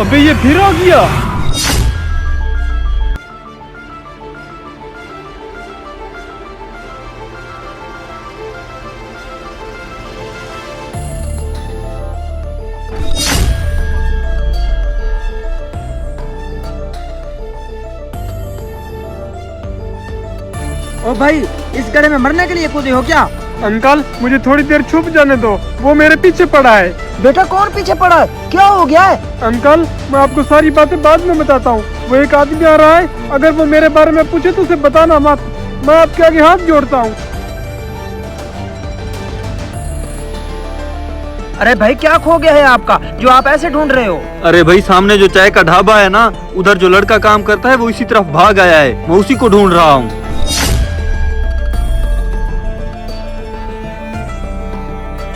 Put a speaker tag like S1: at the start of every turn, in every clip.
S1: अबे ये फिर आ गया।
S2: ओ भाई, इस गड्ढे में मरने के लिए कूदे हो क्या?
S1: अंकल मुझे थोड़ी देर छुप जाने दो, वो मेरे पीछे पड़ा है।
S2: बेटा कौन पीछे पड़ा है? क्या हो गया है?
S1: अंकल मैं आपको सारी बातें बाद में बताता हूँ। वो एक आदमी आ रहा है, अगर वो मेरे बारे में पूछे तो उसे बताना मत, मैं आपके आगे हाथ जोड़ता हूँ।
S2: अरे भाई क्या खो गया है आपका जो आप ऐसे ढूंढ रहे हो?
S3: अरे भाई सामने जो चाय का ढाबा है ना, उधर जो लड़का काम करता है वो इसी तरफ भाग आया है, मैं उसी को ढूंढ रहा हूँ।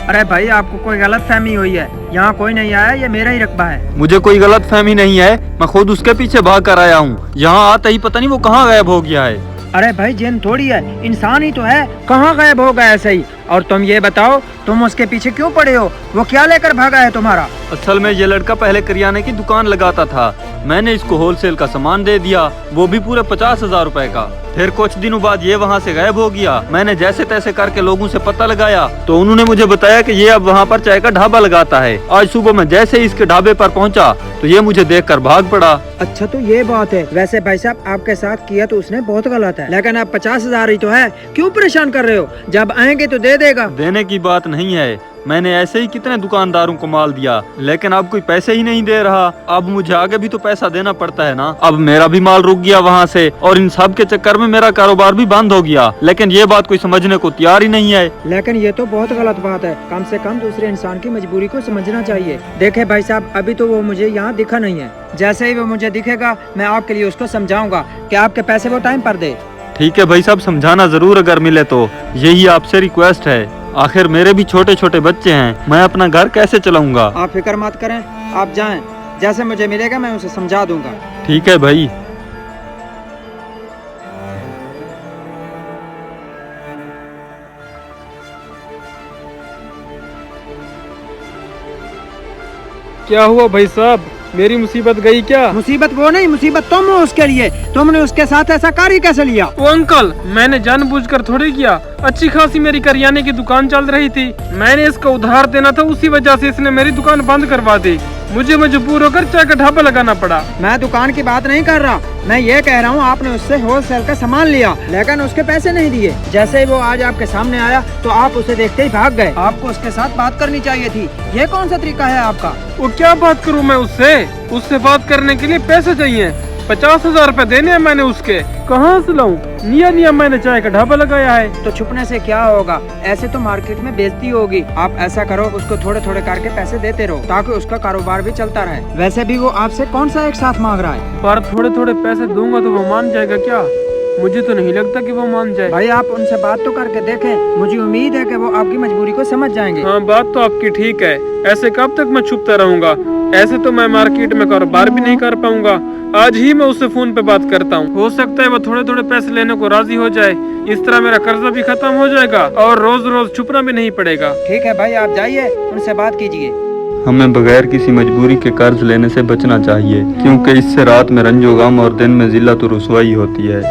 S2: अरे भाई आपको कोई गलत फहमी हुई है, यहाँ कोई नहीं आया, ये मेरा ही रकबा है।
S3: मुझे कोई गलत फहमी नहीं है, मैं खुद उसके पीछे भाग कर आया हूँ। यहाँ आते ही पता नहीं वो कहाँ गायब हो गया है।
S2: अरे भाई जिन थोड़ी है, इंसान ही तो है, कहाँ गायब हो गया ऐसे ही? और तुम ये बताओ, तुम उसके पीछे क्यों पड़े हो? वो क्या लेकर भागा है तुम्हारा?
S3: असल में ये लड़का पहले करियाने की दुकान लगाता था, मैंने इसको होलसेल का सामान दे दिया, वो भी पूरे 50,000 रुपए का। फिर कुछ दिनों बाद ये वहाँ से गायब हो गया। मैंने जैसे तैसे करके लोगों से पता लगाया तो उन्होंने मुझे बताया कि ये अब वहाँ पर चाय का ढाबा लगाता है। आज सुबह मैं जैसे ही इसके ढाबे पर पहुँचा तो ये मुझे देखकर भाग पड़ा।
S2: अच्छा तो ये बात है। वैसे भाई साहब आपके साथ किया तो उसने बहुत गलत है, लेकिन आप 50,000 ही तो है, क्यों परेशान कर रहे हो? जब आएंगे तो दे देगा।
S3: देने की बात नहीं है, मैंने ऐसे ही कितने दुकानदारों को माल दिया, लेकिन अब कोई पैसे ही नहीं दे रहा। अब मुझे आगे भी तो पैसा देना पड़ता है ना। अब मेरा भी माल रुक गया वहाँ से, और इन सब के चक्कर में मेरा कारोबार भी बंद हो गया। लेकिन ये बात कोई समझने को तैयार ही नहीं है।
S2: लेकिन ये तो बहुत गलत बात है, कम से कम दूसरे इंसान की मजबूरी को समझना चाहिए। देखे भाई साहब, अभी तो वो मुझे यहाँ दिखा नहीं है, जैसे ही वो मुझे दिखेगा मैं आपके लिए उसको समझाऊंगा कि आपके पैसे वो टाइम पर दे।
S3: ठीक है भाई साहब, समझाना जरूर अगर मिले तो, यही आपसे रिक्वेस्ट है। आखिर मेरे भी छोटे छोटे बच्चे हैं, मैं अपना घर कैसे चलाऊंगा।
S2: आप फिक्र मत करें, आप जाएं, जैसे मुझे मिलेगा मैं उसे समझा दूंगा।
S3: ठीक है भाई।
S1: क्या हुआ भाई साहब, मेरी मुसीबत गई क्या?
S2: मुसीबत वो नहीं, मुसीबत तुम हो उसके लिए। तुमने उसके साथ ऐसा कार्य कैसे लिया?
S1: वो अंकल मैंने जानबूझकर थोड़ी किया, अच्छी खासी मेरी करियाने की दुकान चल रही थी, मैंने इसको उधार देना था, उसी वजह से इसने मेरी दुकान बंद करवा दी। मुझे मजबूर होकर चाय का ढाबा लगाना पड़ा।
S2: मैं दुकान की बात नहीं कर रहा, मैं ये कह रहा हूँ आपने उससे होलसेल का सामान लिया लेकिन उसके पैसे नहीं दिए। जैसे ही वो आज आपके सामने आया तो आप उसे देखते ही भाग गए। आपको उसके साथ बात करनी चाहिए थी। ये कौन सा तरीका है आपका?
S1: वो क्या बात करूँ मैं उससे बात करने के लिए पैसे चाहिए, 50,000 रुपए देने हैं मैंने उसके, कहाँ से लाऊं? निया मैंने चाय का ढाबा लगाया है।
S2: तो छुपने से क्या होगा, ऐसे तो मार्केट में बेइज्जती होगी। आप ऐसा करो, उसको थोड़े थोड़े करके पैसे देते रहो ताकि उसका कारोबार भी चलता रहे। वैसे भी वो आपसे कौन सा एक साथ मांग रहा है?
S1: पर थोड़े थोड़े पैसे दूंगा तो वो मान जाएगा क्या? मुझे तो नहीं लगता कि वो मान जाए।
S2: भाई आप उनसे बात तो करके देखें, मुझे उम्मीद है कि वो आपकी मजबूरी को समझ जाएंगे।
S1: हाँ बात तो आपकी ठीक है, ऐसे कब तक मैं छुपता रहूंगा? ऐसे तो मैं मार्केट में कारोबार भी नहीं कर पाऊंगा। आज ही मैं उससे फोन पे बात करता हूँ, हो सकता है वो थोड़े थोड़े पैसे लेने को राजी हो जाए। इस तरह मेरा कर्जा भी खत्म हो जाएगा और रोज रोज छुपना भी नहीं पड़ेगा।
S2: ठीक है भाई, आप जाइए, उनसे बात कीजिए।
S3: हमें बगैर किसी मजबूरी के कर्ज लेने से बचना चाहिए, क्योंकि इससे रात में रंजो गम और दिन में जिल्लत और रुसवाई होती है।